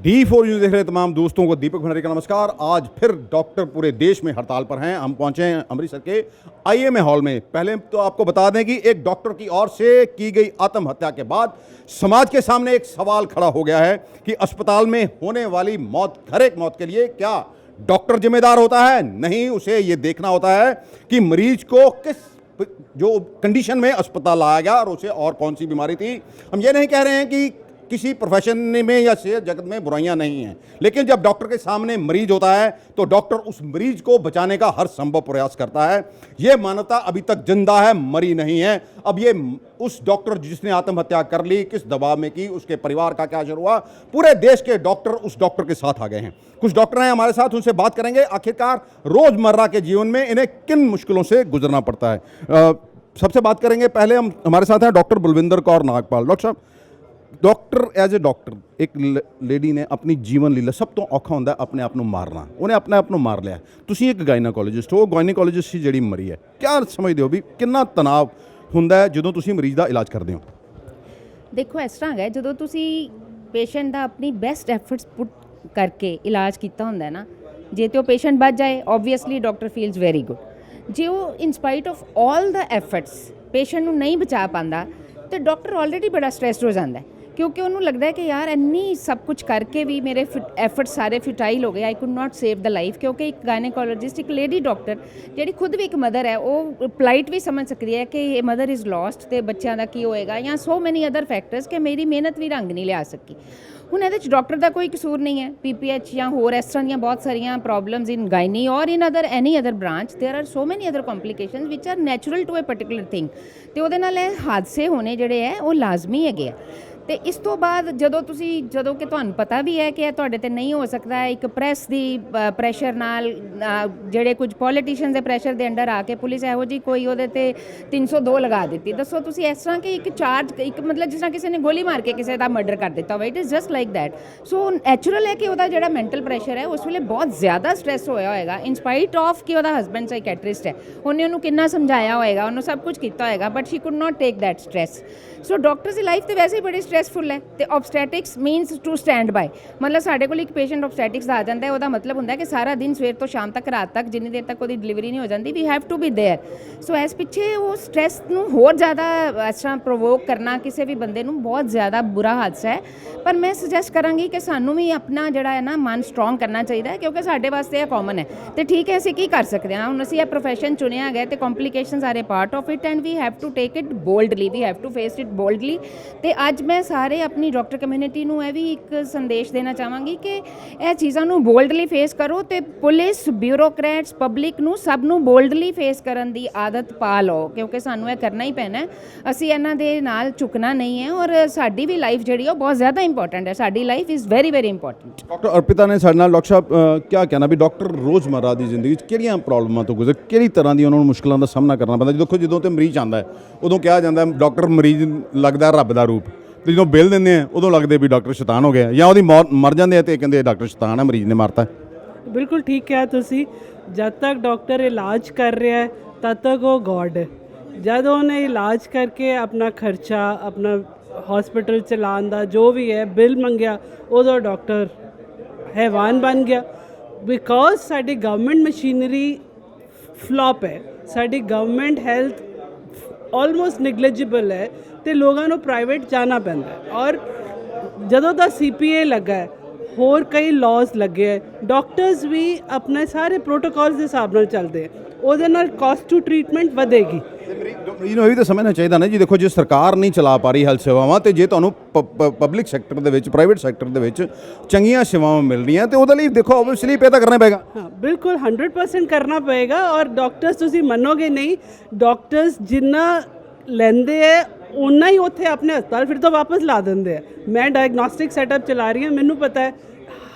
D4 news देख रहे तमाम दोस्तों को दीपक भंडारी का नमस्कार। आज फिर डॉक्टर पूरे देश में हड़ताल पर हैं। हम पहुंचे हैं अमृतसर के IMA हॉल में। पहले तो आपको बता दें कि एक डॉक्टर की ओर से की गई आत्महत्या के बाद समाज के सामने एक सवाल खड़ा हो गया है कि अस्पताल में होने वाली मौत, हर एक मौत के लिए क्या डॉक्टर जिम्मेदार होता है? नहीं, उसे ये देखना होता है कि मरीज को किस जो कंडीशन में अस्पताल लाया गया और उसे और कौन सी बीमारी थी। हम ये नहीं कह रहे हैं कि किसी प्रोफेशन में या सेहत जगत में बुराइयां नहीं हैं, लेकिन जब डॉक्टर के सामने मरीज होता है तो डॉक्टर उस मरीज को बचाने का हर संभव प्रयास करता है। यह मानवता अभी तक जिंदा है, मरी नहीं है। अब ये उस डॉक्टर जिसने आत्महत्या कर ली किस दबाव में की, उसके परिवार का क्या असर हुआ, पूरे देश के डॉक्टर उस डॉक्टर के साथ आ गए हैं। कुछ डॉक्टर हैं हमारे साथ, उनसे बात करेंगे आखिरकार रोजमर्रा के जीवन में इन्हें किन मुश्किलों से गुजरना पड़ता है। सबसे बात करेंगे, पहले हम हमारे साथ हैं डॉक्टर बलविंदर कौर नागपाल। डॉक्टर साहब, डॉक्टर एज ए डॉक्टर एक लेडी ने अपनी जीवन लीला, सब तो औखा ਹੁੰਦਾ अपने आप ਨੂੰ ਮਾਰਨਾ, ਉਹਨੇ ਆਪਣੇ ਆਪ ਨੂੰ ਮਾਰ ਲਿਆ। ਤੁਸੀਂ ਇੱਕ ਗਾਇਨੋਕੋਲੋਜਿਸਟ ਹੋ, ਗਾਇਨੋਕੋਲੋਜਿਸਟ ਸੀ ਜਿਹੜੀ ਮਰੀ ਹੈ, ਕਿਆ ਸਮਝਦੇ ਹੋ ਵੀ ਕਿੰਨਾ ਤਣਾਅ ਹੁੰਦਾ ਹੈ ਜਦੋਂ ਤੁਸੀਂ ਮਰੀਜ਼ ਦਾ ਇਲਾਜ ਕਰਦੇ ਹੋ? ਦੇਖੋ ਇਸ ਤਰ੍ਹਾਂ ਹੈ, ਜਦੋਂ ਤੁਸੀਂ ਪੇਸ਼ੈਂਟ ਦਾ ਆਪਣੀ ਬੈਸਟ ਐਫਰਟਸ ਪੁੱਟ ਕਰਕੇ ਇਲਾਜ ਕੀਤਾ ਹੁੰਦਾ ਨਾ, ਜੇ ਤੇ ਉਹ ਪੇਸ਼ੈਂਟ ਬਚ ਜਾਏ obviously doctor feels very good. ਜੇ ਉਹ in spite of all the efforts patient ਨੂੰ ਨਹੀਂ ਬਚਾ ਪਾਉਂਦਾ ਤੇ ਡਾਕਟਰ ਆਲਰੇਡੀ ਬੜਾ ਸਟ੍ਰੈਸਡ ਹੋ ਜਾਂਦਾ ਹੈ, ਕਿਉਂਕਿ ਉਹਨੂੰ ਲੱਗਦਾ ਹੈ ਕਿ ਯਾਰ ਇੰਨੀ ਸਭ ਕੁਝ ਕਰਕੇ ਵੀ ਮੇਰੇ ਐਫਰਟ ਸਾਰੇ ਫਿਟਾਈਲ ਹੋ ਗਏ, I could not save the life. ਕਿਉਂਕਿ ਇੱਕ ਗਾਇਨੋਕੋਲੋਜਿਸਟ, ਇੱਕ ਲੇਡੀ ਡਾਕਟਰ ਜਿਹੜੀ ਖੁਦ ਵੀ ਇੱਕ ਮਦਰ ਹੈ, ਉਹ ਪੋਲਾਈਟ ਵੀ ਸਮਝ ਸਕਦੀ ਹੈ ਕਿ ਇਹ ਮਦਰ ਇਜ਼ ਲੋਸਟ ਤੇ ਬੱਚਿਆਂ ਦਾ ਕੀ ਹੋਏਗਾ, ਜਾਂ ਸੋ ਮੈਨੀ ਅਦਰ ਫੈਕਟਰਸ ਕਿ ਮੇਰੀ ਮਿਹਨਤ ਵੀ ਰੰਗ ਨਹੀਂ ਲਿਆ ਸਕੀ। ਹੁਣ ਇਹਦੇ 'ਚ ਡਾਕਟਰ ਦਾ ਕੋਈ ਕਸੂਰ ਨਹੀਂ ਹੈ। PPH ਜਾਂ ਹੋਰ ਇਸ ਤਰ੍ਹਾਂ ਦੀਆਂ ਬਹੁਤ ਸਾਰੀਆਂ ਪ੍ਰੋਬਲਮਸ ਇਨ ਗਾਇਨੀ ਔਰ in other any other branch there are so many other complications which are natural to a particular thing, ਅਤੇ ਉਹਦੇ ਨਾਲ ਇਹ ਹਾਦਸੇ ਹੋਣੇ ਜਿਹੜੇ ਹੈ ਉਹ ਲਾਜ਼ਮੀ ਹੈਗੇ ਆ। ਅਤੇ ਇਸ ਤੋਂ ਬਾਅਦ ਜਦੋਂ ਕਿ ਤੁਹਾਨੂੰ ਪਤਾ ਵੀ ਹੈ ਕਿ ਇਹ ਤੁਹਾਡੇ 'ਤੇ ਨਹੀਂ ਹੋ ਸਕਦਾ, ਇੱਕ ਪ੍ਰੈਸ ਦੀ ਪ੍ਰੈਸ਼ਰ ਨਾਲ, ਜਿਹੜੇ ਕੁਝ ਪੋਲੀਟੀਸ਼ੀਅਨਸ ਦੇ ਪ੍ਰੈਸ਼ਰ ਦੇ ਅੰਡਰ ਆ ਕੇ ਪੁਲਿਸ ਇਹੋ ਜਿਹੀ ਕੋਈ ਉਹਦੇ 'ਤੇ 302 ਲਗਾ ਦਿੱਤੀ। ਦੱਸੋ ਤੁਸੀਂ, ਇਸ ਤਰ੍ਹਾਂ ਕਿ ਇੱਕ ਚਾਰਜ, ਇੱਕ ਮਤਲਬ ਜਿਸ ਤਰ੍ਹਾਂ ਕਿਸੇ ਨੇ ਗੋਲੀ ਮਾਰ ਕੇ ਕਿਸੇ ਦਾ ਮਰਡਰ ਕਰ ਦਿੱਤਾ ਹੋਵੇ, it is just like that. So natural ਹੈ ਕਿ ਉਹਦਾ ਜਿਹੜਾ ਮੈਂਟਲ ਪ੍ਰੈਸ਼ਰ ਹੈ ਉਸ ਵੇਲੇ ਬਹੁਤ ਜ਼ਿਆਦਾ ਸਟ੍ਰੈਸ ਹੋਇਆ ਹੋਏਗਾ, ਇਨ ਸਪਾਈਟ ਆਫ ਕਿ ਉਹਦਾ ਹਸਬੈਂਡ ਸਾਈਕੈਟਰਿਸਟ ਹੈ, ਉਹਨੇ ਉਹਨੂੰ ਕਿੰਨਾ ਸਮਝਾਇਆ ਹੋਏਗਾ, ਉਹਨੂੰ ਸਭ ਕੁਝ ਕੀਤਾ ਹੋਏਗਾ, but she could not take that stress. So doctors the life ਤਾਂ ਵੈਸੇ ਹੀ ਬੜੀ ਸਟ੍ਰੈਸਫੁਲ ਹੈ। ਅਤੇ ਓਬਸਟੈਟਿਕਸ ਮੀਨਸ ਟੂ ਸਟੈਂਡ ਬਾਏ, ਮਤਲਬ ਸਾਡੇ ਕੋਲ ਇੱਕ ਪੇਸ਼ੈਂਟ ਓਬਸਟੈਟਿਕਸ ਦਾ ਆ ਜਾਂਦਾ, ਉਹਦਾ ਮਤਲਬ ਹੁੰਦਾ ਕਿ ਸਾਰਾ ਦਿਨ ਸਵੇਰ ਤੋਂ ਸ਼ਾਮ ਤੱਕ, ਰਾਤ ਤੱਕ, ਜਿੰਨੀ ਦੇਰ ਤੱਕ ਉਹਦੀ ਡਿਲੀਵਰੀ ਨਹੀਂ ਹੋ ਜਾਂਦੀ, we have to be there. So ਇਸ ਪਿੱਛੇ ਉਹ ਸਟ੍ਰੈਸ ਨੂੰ ਹੋਰ ਜ਼ਿਆਦਾ ਇਸ ਤਰ੍ਹਾਂ ਪ੍ਰੋਵੋਕ ਕਰਨਾ ਕਿਸੇ ਵੀ ਬੰਦੇ ਨੂੰ ਬਹੁਤ ਜ਼ਿਆਦਾ ਬੁਰਾ ਹਾਦਸਾ ਹੈ। ਪਰ ਮੈਂ ਸੁਜੈਸਟ ਕਰਾਂਗੀ ਕਿ ਸਾਨੂੰ ਵੀ ਆਪਣਾ ਜਿਹੜਾ ਹੈ ਨਾ ਮਨ ਸਟਰੋਂਗ ਕਰਨਾ ਚਾਹੀਦਾ ਹੈ, ਕਿਉਂਕਿ ਸਾਡੇ ਵਾਸਤੇ ਇਹ ਕਾਮਨ ਹੈ। ਅਤੇ ਠੀਕ ਹੈ, ਅਸੀਂ ਕੀ ਕਰ ਸਕਦੇ ਹਾਂ? ਹੁਣ ਅਸੀਂ ਇਹ ਪ੍ਰੋਫੈਸ਼ਨ ਚੁਣਿਆ ਗਿਆ ਅਤੇ complications are a part of it and we have to take it boldly, we have to face it boldly. ਅਤੇ ਅੱਜ ਮੈਂ ਸਾਰੇ ਆਪਣੀ ਡਾਕਟਰ ਕਮਿਊਨਿਟੀ ਨੂੰ ਇਹ ਵੀ ਇੱਕ ਸੰਦੇਸ਼ ਦੇਣਾ ਚਾਹਾਂਗੀ ਕਿ ਇਹ ਚੀਜ਼ਾਂ ਨੂੰ ਬੋਲਡਲੀ ਫੇਸ ਕਰੋ, ਅਤੇ ਪੁਲਿਸ, ਬਿਊਰੋਕਰੈਟਸ, ਪਬਲਿਕ ਨੂੰ, ਸਭ ਨੂੰ ਬੋਲਡਲੀ ਫੇਸ ਕਰਨ ਦੀ ਆਦਤ ਪਾ ਲਓ, ਕਿਉਂਕਿ ਸਾਨੂੰ ਇਹ ਕਰਨਾ ਹੀ ਪੈਣਾ। ਅਸੀਂ ਇਹਨਾਂ ਦੇ ਨਾਲ ਝੁਕਣਾ ਨਹੀਂ ਹੈ, ਔਰ ਸਾਡੀ ਵੀ ਲਾਈਫ ਜਿਹੜੀ ਉਹ ਬਹੁਤ ਜ਼ਿਆਦਾ ਇੰਪੋਰਟੈਂਟ ਹੈ। ਸਾਡੀ life is very very important. Doctor Arpita ਨੇ ਸਾਡੇ ਨਾਲ, ਡਾਕਟਰ ਸਾਹਿਬ ਕਿਆ ਕਹਿਣਾ ਵੀ ਡਾਕਟਰ ਰੋਜ਼ਮर्रा ਦੀ ਜ਼ਿੰਦਗੀ 'ਚ ਕਿਹੜੀਆਂ ਪ੍ਰੋਬਲਮਾਂ ਤੋਂ ਗੁਜ਼ਰ, ਕਿਹੜੀ ਤਰ੍ਹਾਂ ਦੀ ਉਹਨਾਂ ਨੂੰ ਮੁਸ਼ਕਲਾਂ ਦਾ ਸਾਹਮਣਾ ਕਰਨਾ ਪੈਂਦਾ? ਦੇਖੋ, ਜਦੋਂ ਤੇ ਮਰੀਜ਼ ਆਉਂਦਾ ਹੈ ਉਦੋਂ ਕਿਹਾ ਜਾਂਦਾ ਡਾਕਟਰ ਮਰੀਜ਼ ਲੱਗਦਾ ਰੱਬ ਦਾ ਰੂਪ, ਤੇ ਜਦੋਂ ਬਿੱਲ ਦਿੰਦੇ ਆ ਉਦੋਂ ਲੱਗਦੇ ਵੀ ਡਾਕਟਰ ਸ਼ੈਤਾਨ ਹੋ ਗਿਆ, ਜਾਂ ਉਹਦੀ ਮੌਤ ਮਰ ਜਾਂਦੇ ਆ ਤੇ ਕਹਿੰਦੇ ਡਾਕਟਰ ਸ਼ੈਤਾਨ ਹੈ, ਮਰੀਜ਼ ਨੇ ਮਾਰਤਾ। ਬਿਲਕੁਲ ਠੀਕ ਕਿਹਾ ਤੁਸੀਂ। ਜਦ ਤੱਕ ਡਾਕਟਰ ਇਲਾਜ ਕਰ ਰਿਹਾ ਹੈ ਤਦ ਤੱਕ ਉਹ ਗੋਡ ਹੈ। ਜਦ ਉਹਨੇ ਇਲਾਜ ਕਰਕੇ ਆਪਣਾ ਖਰਚਾ, ਆਪਣਾ ਹਸਪੀਟਲ ਚਲਾਉਣ ਦਾ ਜੋ ਵੀ ਹੈ ਬਿੱਲ ਮੰਗਿਆ, ਉਦੋਂ ਡਾਕਟਰ ਹੈਵਾਨ ਬਣ ਗਿਆ। ਬਿਕੋਜ਼ ਸਾਡੀ ਗਵਰਨਮੈਂਟ ਮਸ਼ੀਨਰੀ ਫਲॉप ਹੈ, ਸਾਡੀ ਗਵਰਨਮੈਂਟ ਹੈਲਥ ਆਲਮੋਸਟ ਨਿਗਲੀਜੀਬਲ ਹੈ, ਅਤੇ ਲੋਕਾਂ ਨੂੰ ਪ੍ਰਾਈਵੇਟ ਜਾਣਾ ਪੈਂਦਾ ਹੈ। ਔਰ ਜਦੋਂ ਦਾ CPA ਲੱਗਾ ਹੈ, ਹੋਰ ਕਈ ਲਾਜ਼ ਲੱਗੇ ਹੈ, ਡਾਕਟਰਸ ਵੀ ਆਪਣੇ ਸਾਰੇ ਪ੍ਰੋਟੋਕੋਲਸ ਦੇ ਹਿਸਾਬ ਨਾਲ ਚੱਲਦੇ ਹੈ, ਉਹਦੇ ਨਾਲ ਕਾਸਟ ਟੂ ਟਰੀਟਮੈਂਟ ਵਧੇਗੀ। ਮਰੀਜ਼ ਨੂੰ ਇਹ ਵੀ ਤਾਂ ਸਮਝਣਾ ਚਾਹੀਦਾ ਨਾ ਜੀ, ਦੇਖੋ ਜੇ ਸਰਕਾਰ ਨਹੀਂ ਚਲਾ ਪਾ ਰਹੀ ਹੈਲਥ ਸੇਵਾਵਾਂ, ਤੇ ਜੇ ਤੁਹਾਨੂੰ ਪਬਲਿਕ ਸੈਕਟਰ ਦੇ ਵਿੱਚ, ਪ੍ਰਾਈਵੇਟ ਸੈਕਟਰ ਦੇ ਵਿੱਚ ਚੰਗੀਆਂ ਸੇਵਾਵਾਂ ਮਿਲ ਰਹੀਆਂ, ਤੇ ਉਹਦੇ ਲਈ ਦੇਖੋ ਓਬਵੀਅਸਲੀ ਪੇ ਤਾਂ ਕਰਨਾ ਪਏਗਾ। ਹਾਂ, ਬਿਲਕੁਲ 100% ਕਰਨਾ ਪਏਗਾ। ਔਰ ਡਾਕਟਰਸ, ਤੁਸੀਂ ਮੰਨੋਗੇ ਨਹੀਂ, ਡਾਕਟਰਸ ਜਿੰਨਾ ਲੈਂਦੇ ਹੈ ਉਨਾ ਹੀ ਉੱਥੇ ਆਪਣੇ ਹਸਪਤਾਲ ਫਿਰ ਤੋਂ ਵਾਪਸ ਲਾ ਦਿੰਦੇ ਆ। ਮੈਂ ਡਾਇਗਨੋਸਟਿਕ ਸੈਟਅਪ ਚਲਾ ਰਹੀ ਹਾਂ, ਮੈਨੂੰ ਪਤਾ ਹੈ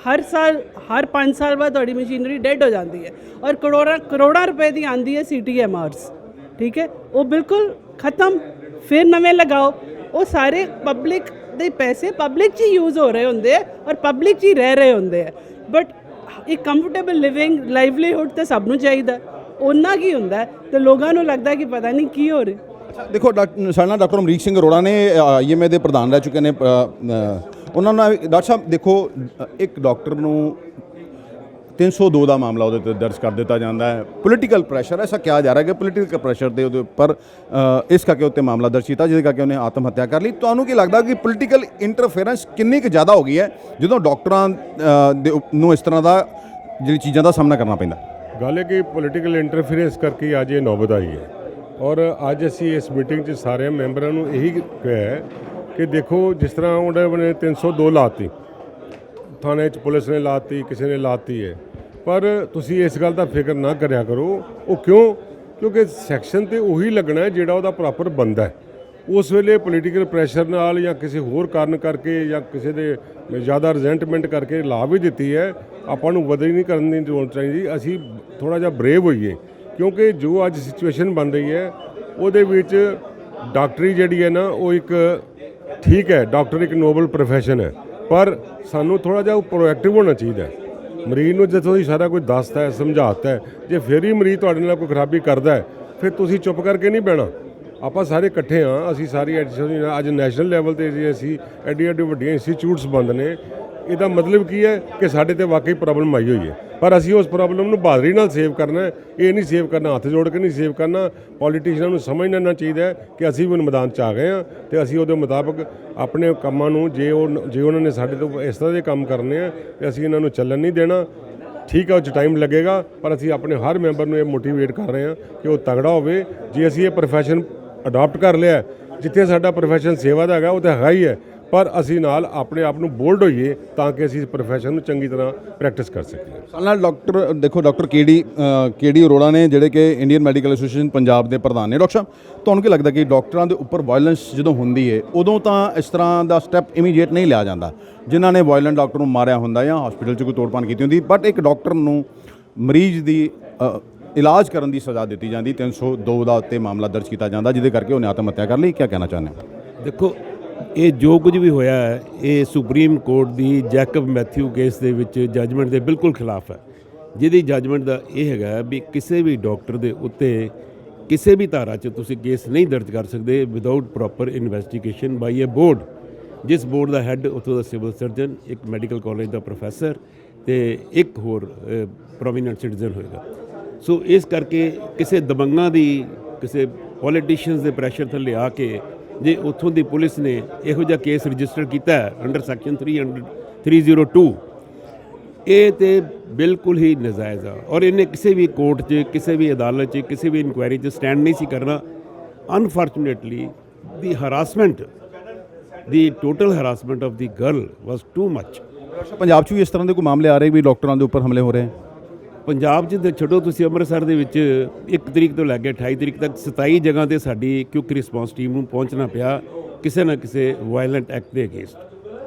ਹਰ ਸਾਲ, ਹਰ 5 ਸਾਲ ਬਾਅਦ ਤੁਹਾਡੀ ਮਸ਼ੀਨਰੀ ਡੈਡ ਹੋ ਜਾਂਦੀ ਹੈ, ਔਰ ਕਰੋੜਾਂ ਰੁਪਏ ਦੀ ਆਉਂਦੀ ਹੈ CTMRs, ਠੀਕ ਹੈ, ਉਹ ਬਿਲਕੁਲ ਖਤਮ, ਫਿਰ ਨਵੇਂ ਲਗਾਓ। ਉਹ ਸਾਰੇ ਪਬਲਿਕ ਦੇ ਪੈਸੇ ਪਬਲਿਕ 'ਚ ਹੀ ਯੂਜ਼ ਹੋ ਰਹੇ ਹੁੰਦੇ ਆ, ਔਰ ਪਬਲਿਕ 'ਚ ਹੀ ਰਹਿ ਰਹੇ ਹੁੰਦੇ ਆ। ਬਟ ਇੱਕ ਕੰਫਰਟੇਬਲ ਲਿਵਿੰਗ, ਲਾਈਵਲੀਹੁੱਡ ਤਾਂ ਸਭ ਨੂੰ ਚਾਹੀਦਾ, ਉਹਨਾਂ ਕੀ ਹੁੰਦਾ, ਅਤੇ ਲੋਕਾਂ ਨੂੰ ਲੱਗਦਾ ਕਿ ਪਤਾ ਨਹੀਂ ਕੀ ਹੋ ਰਿਹਾ। ਦੇਖੋ, ਸਾਡੇ ਨਾਲ ਡਾਕਟਰ ਅਮਰੀਕ ਸਿੰਘ ਅਰੋੜਾ ਨੇ IMA ਦੇ ਪ੍ਰਧਾਨ ਰਹਿ ਚੁੱਕੇ ਨੇ, ਉਹਨਾਂ ਨਾਲ ਡਾਕਟਰ ਸਾਹਿਬ ਦੇਖੋ ਇੱਕ ਡਾਕਟਰ ਨੂੰ 302 ਦਾ ਮਾਮਲਾ ਉਹਦੇ ਤੇ ਦਰਜ ਕਰ ਦਿੱਤਾ ਜਾਂਦਾ ਹੈ। ਪੋਲੀਟੀਕਲ ਪ੍ਰੈਸ਼ਰ ਐਸਾ ਕਿਹਾ ਜਾ ਰਿਹਾ ਕਿ ਪੋਲੀਟੀਕਲ ਪ੍ਰੈਸ਼ਰ ਦੇ ਉਹਦੇ ਉੱਪਰ ਇਸ ਕਰਕੇ ਉੱਤੇ ਮਾਮਲਾ ਦਰਜ ਕੀਤਾ ਜਿਹਦੇ ਕਰਕੇ ਉਹਨੇ ਆਤਮ ਹੱਤਿਆ ਕਰ ਲਈ। ਤੁਹਾਨੂੰ ਕੀ ਲੱਗਦਾ ਕਿ ਪੋਲੀਟੀਕਲ ਇੰਟਰਫੇਰੈਂਸ ਕਿੰਨੀ ਕੁ ਜ਼ਿਆਦਾ ਹੋ ਗਈ ਹੈ ਜਦੋਂ ਡਾਕਟਰਾਂ ਨੂੰ ਇਸ ਤਰ੍ਹਾਂ ਦਾ ਜਿਹੜੀ ਚੀਜ਼ਾਂ ਦਾ ਸਾਹਮਣਾ ਕਰਨਾ ਪੈਂਦਾ? ਗੱਲ ਹੈ ਕਿ ਪੋਲੀਟੀਕਲ ਇੰਟਰਫੇਰੈਂਸ ਕਰਕੇ ਅੱਜ ਇਹ ਨੌਬਤ ਆਈ ਹੈ ਔਰ ਅੱਜ ਅਸੀਂ ਇਸ ਮੀਟਿੰਗ 'ਚ ਸਾਰੇ ਮੈਂਬਰਾਂ ਨੂੰ ਇਹੀ ਕਿਹਾ ਹੈ ਕਿ ਦੇਖੋ ਜਿਸ ਤਰ੍ਹਾਂ ਉਹਨਾਂ ਨੇ 302 ਲਾਤੀ, ਥਾਣੇ 'ਚ ਪੁਲਿਸ ਨੇ ਲਾਤੀ, ਕਿਸੇ ਨੇ ਲਾਤੀ ਹੈ, ਪਰ ਤੁਸੀਂ ਇਸ ਗੱਲ ਦਾ ਫਿਕਰ ਨਾ ਕਰਿਆ ਕਰੋ। ਉਹ ਕਿਉਂਕਿ ਸੈਕਸ਼ਨ ਤੇ ਉਹੀ ਲੱਗਣਾ ਹੈ ਜਿਹੜਾ ਉਹਦਾ ਪ੍ਰੋਪਰ ਬੰਦਾ ਹੈ। ਉਸ ਵੇਲੇ ਪੋਲੀਟੀਕਲ ਪ੍ਰੈਸ਼ਰ ਨਾਲ ਜਾਂ ਕਿਸੇ ਹੋਰ ਕਾਰਨ ਕਰਕੇ ਜਾਂ ਕਿਸੇ ਦੇ ਜ਼ਿਆਦਾ ਰਿਜ਼ੈਂਟਮੈਂਟ ਕਰਕੇ ਲਾ ਵੀ ਦਿੱਤੀ ਹੈ, ਆਪਾਂ ਨੂੰ ਬਦਲੀ ਨਹੀਂ ਕਰਨ ਦੀ ਜ਼ਰੂਰਤ ਚਾਹੀਦੀ। ਅਸੀਂ ਥੋੜ੍ਹਾ ਜਿਹਾ ਬਰੇਵ ਹੋਈਏ ਕਿਉਂਕਿ ਜੋ ਅੱਜ ਸਿਚੁਏਸ਼ਨ ਬਣ ਰਹੀ ਹੈ ਉਹਦੇ ਵਿੱਚ ਡਾਕਟਰੀ ਜਿਹੜੀ ਹੈ ਨਾ ਉਹ ਇੱਕ ਠੀਕ ਹੈ, ਡਾਕਟਰ ਇੱਕ ਨੋਬਲ ਪ੍ਰੋਫੈਸ਼ਨ ਹੈ, ਪਰ ਸਾਨੂੰ ਥੋੜ੍ਹਾ ਜਿਹਾ ਪ੍ਰੋਐਕਟਿਵ ਹੋਣਾ ਚਾਹੀਦਾ ਹੈ। ਮਰੀਜ਼ ਨੂੰ ਜਦੋਂ ਤੁਸੀਂ ਸਾਰਾ ਕੁਝ ਦੱਸਦਾ ਹੈ, ਸਮਝਾਤਾ ਹੈ, ਜੇ ਫਿਰ ਹੀ ਮਰੀਜ਼ ਤੁਹਾਡੇ ਨਾਲ ਕੋਈ ਖਰਾਬੀ ਕਰਦਾ ਹੈ ਫਿਰ ਤੁਸੀਂ ਚੁੱਪ ਕਰਕੇ ਨਹੀਂ ਬਹਿਣਾ। ਆਪਾਂ ਸਾਰੇ ਇਕੱਠੇ ਹਾਂ, ਅਸੀਂ ਸਾਰੀ ਅੱਜ ਨੈਸ਼ਨਲ ਲੈਵਲ 'ਤੇ ਜੇ ਅਸੀਂ ਐਡੀ ਵੱਡੀਆਂ ਇੰਸਟੀਚਿਊਟਸ ਬੰਦ ਨੇ, ਇਹਦਾ ਮਤਲਬ ਕੀ ਹੈ ਕਿ ਸਾਡੇ ਤੇ ਵਾਕਈ ਪ੍ਰੋਬਲਮ ਆਈ ਹੋਈ ਹੈ, ਪਰ ਅਸੀਂ ਉਸ ਪ੍ਰੋਬਲਮ ਨੂੰ ਬਹਾਦਰੀ ਨਾਲ ਸੇਵ ਕਰਨਾ ਹੈ। ਇਹ ਨਹੀਂ ਸੇਵ ਕਰਨਾ ਹੱਥ ਜੋੜ ਕੇ ਨਹੀਂ ਸੇਵ ਕਰਨਾ। ਪੋਲੀਟੀਸ਼ੀਅਨਾਂ ਨੂੰ ਸਮਝਣਾ ਚਾਹੀਦਾ ਹੈ ਕਿ ਅਸੀਂ ਵੀ ਮੈਦਾਨ 'ਚ ਆ ਗਏ ਹਾਂ ਤੇ ਅਸੀਂ ਉਹਦੇ ਮੁਤਾਬਕ ਆਪਣੇ ਕੰਮਾਂ ਨੂੰ ਜੇ ਉਹਨਾਂ ਨੇ ਸਾਡੇ ਤੋਂ ਇਸ ਤਰ੍ਹਾਂ ਦੇ ਕੰਮ ਕਰਨੇ ਆ ਤੇ ਅਸੀਂ ਇਹਨਾਂ ਨੂੰ ਚੱਲਣ ਨਹੀਂ ਦੇਣਾ। ਠੀਕ ਹੈ, ਉਹ 'ਚ ਟਾਈਮ ਲੱਗੇਗਾ, ਪਰ ਅਸੀਂ ਆਪਣੇ ਹਰ ਮੈਂਬਰ ਨੂੰ ਇਹ ਮੋਟੀਵੇਟ ਕਰ ਰਹੇ ਹਾਂ ਕਿ ਉਹ ਤਗੜਾ ਹੋਵੇ। ਜੇ ਅਸੀਂ ਇਹ ਪ੍ਰੋਫੈਸ਼ਨ ਅਡਾਪਟ ਕਰ ਲਿਆ, ਜਿੱਥੇ ਸਾਡਾ ਪ੍ਰੋਫੈਸ਼ਨ ਸੇਵਾ ਦਾ ਹੈਗਾ ਉਹ ਤਾਂ ਹੈਗਾ ਹੀ ਹੈ, ਪਰ ਅਸੀਂ ਨਾਲ ਆਪਣੇ ਆਪ ਨੂੰ ਬੋਲਡ ਹੋਈਏ ਤਾਂ ਕਿ ਅਸੀਂ ਇਸ ਪ੍ਰੋਫੈਸ਼ਨ ਨੂੰ ਚੰਗੀ ਤਰ੍ਹਾਂ ਪ੍ਰੈਕਟਿਸ ਕਰ ਸਕੀਏ। ਸਾਡੇ ਨਾਲ ਡਾਕਟਰ ਦੇਖੋ ਡਾਕਟਰ ਕੇ ਡੀ ਅਰੋੜਾ ਨੇ ਜਿਹੜੇ ਕਿ ਇੰਡੀਅਨ ਮੈਡੀਕਲ ਐਸੋਸੀਏਸ਼ਨ ਪੰਜਾਬ ਦੇ ਪ੍ਰਧਾਨ ਨੇ। ਡਾਕਟਰ ਸਾਹਿਬ, ਤੁਹਾਨੂੰ ਕੀ ਲੱਗਦਾ ਕਿ ਡਾਕਟਰਾਂ ਦੇ ਉੱਪਰ ਵਾਇਲੈਂਸ ਜਦੋਂ ਹੁੰਦੀ ਹੈ ਉਦੋਂ ਤਾਂ ਇਸ ਤਰ੍ਹਾਂ ਦਾ ਸਟੈਪ ਇਮੀਡੀਏਟ ਨਹੀਂ ਲਿਆ ਜਾਂਦਾ, ਜਿਨ੍ਹਾਂ ਨੇ ਵਾਇਲੈਂਟ ਡਾਕਟਰ ਨੂੰ ਮਾਰਿਆ ਹੁੰਦਾ ਜਾਂ ਹਸਪੀਟਲ 'ਚ ਕੋਈ ਤੋੜਪਾਨ ਕੀਤੀ ਹੁੰਦੀ, ਬਟ ਇੱਕ ਡਾਕਟਰ ਨੂੰ ਮਰੀਜ਼ ਦੀ ਇਲਾਜ ਕਰਨ ਦੀ ਸਜ਼ਾ ਦਿੱਤੀ ਜਾਂਦੀ, 302 ਦਾ ਉੱਤੇ ਮਾਮਲਾ ਦਰਜ ਕੀਤਾ ਜਾਂਦਾ ਜਿਹਦੇ ਕਰਕੇ ਉਹਨੇ ਆਤਮ ਹੱਤਿਆ ਕਰ ਲਈ। ਕੀ ਕਹਿਣਾ ਚਾਹੁੰਦੇ ਹੋ? ਦੇਖੋ, ਇਹ ਜੋ ਕੁਝ ਵੀ ਹੋਇਆ ਹੈ ਇਹ ਸੁਪਰੀਮ ਕੋਰਟ ਦੀ ਜੈਕਬ ਮੈਥਿਊ ਕੇਸ ਦੇ ਵਿੱਚ ਜੱਜਮੈਂਟ ਦੇ ਬਿਲਕੁਲ ਖਿਲਾਫ ਹੈ, ਜਿਹਦੀ ਜੱਜਮੈਂਟ ਦਾ ਇਹ ਹੈਗਾ ਵੀ ਕਿਸੇ ਵੀ ਡਾਕਟਰ ਦੇ ਉੱਤੇ ਕਿਸੇ ਵੀ ਧਾਰਾ 'ਚ ਤੁਸੀਂ ਕੇਸ ਨਹੀਂ ਦਰਜ ਕਰ ਸਕਦੇ ਵਿਦਆਊਟ ਪ੍ਰੋਪਰ ਇਨਵੈਸਟੀਗੇਸ਼ਨ ਬਾਈ ਅ ਬੋਰਡ, ਜਿਸ ਬੋਰਡ ਦਾ ਹੈੱਡ ਉੱਥੋਂ ਦਾ ਸਿਵਲ ਸਰਜਨ, ਇੱਕ ਮੈਡੀਕਲ ਕਾਲਜ ਦਾ ਪ੍ਰੋਫੈਸਰ ਤੇ ਇੱਕ ਹੋਰ ਪ੍ਰੋਮੀਨੈਂਟ ਸਿਟੀਜ਼ਨ ਹੋਏਗਾ। ਸੋ ਇਸ ਕਰਕੇ ਕਿਸੇ ਦਬੰਗਾਂ ਦੀ, ਕਿਸੇ ਪੋਲੀਟੀਸ਼ੀਅਨਸ ਦੇ ਪ੍ਰੈਸ਼ਰ ਥੱਲੇ ਆ ਕੇ ਜੇ ਉੱਥੋਂ ਦੀ ਪੁਲਿਸ ਨੇ ਇਹੋ ਜਿਹਾ ਕੇਸ ਰਜਿਸਟਰ ਕੀਤਾ ਹੈ ਅੰਡਰ ਸੈਕਸ਼ਨ 302, ਇਹ ਤੇ ਬਿਲਕੁਲ ਹੀ ਨਜਾਇਜ਼ ਆ ਔਰ ਇਹਨੇ ਕਿਸੇ ਵੀ ਕੋਰਟ 'ਚ, ਕਿਸੇ ਵੀ ਅਦਾਲਤ 'ਚ, ਕਿਸੇ ਵੀ ਇਨਕੁਆਇਰੀ 'ਚ ਸਟੈਂਡ ਨਹੀਂ ਸੀ ਕਰਨਾ। Unfortunately the harassment, the total harassment of the girl was too much. Punjab 'ਚ ਵੀ ਇਸ ਤਰ੍ਹਾਂ ਦੇ ਕੋਈ ਮਾਮਲੇ ਆ ਰਹੇ ਵੀ ਡਾਕਟਰਾਂ ਦੇ ਉੱਪਰ ਹਮਲੇ ਹੋ ਰਹੇ? ਪੰਜਾਬ 'ਚ ਤੇ ਛੱਡੋ, ਤੁਸੀਂ ਅੰਮ੍ਰਿਤਸਰ ਦੇ ਵਿੱਚ 1 ਤਰੀਕ ਤੋਂ ਲੈ ਕੇ 28 ਤਰੀਕ ਤੱਕ 27 ਜਗ੍ਹਾ ਤੇ ਸਾਡੀ ਕੁਇਕ ਰਿਸਪੌਂਸ ਟੀਮ ਨੂੰ ਪਹੁੰਚਣਾ ਪਿਆ ਕਿਸੇ ਨਾ ਕਿਸੇ ਵਾਇਲੈਂਟ ਐਕਟ ਦੇ ਅਗੇਂਸਟ।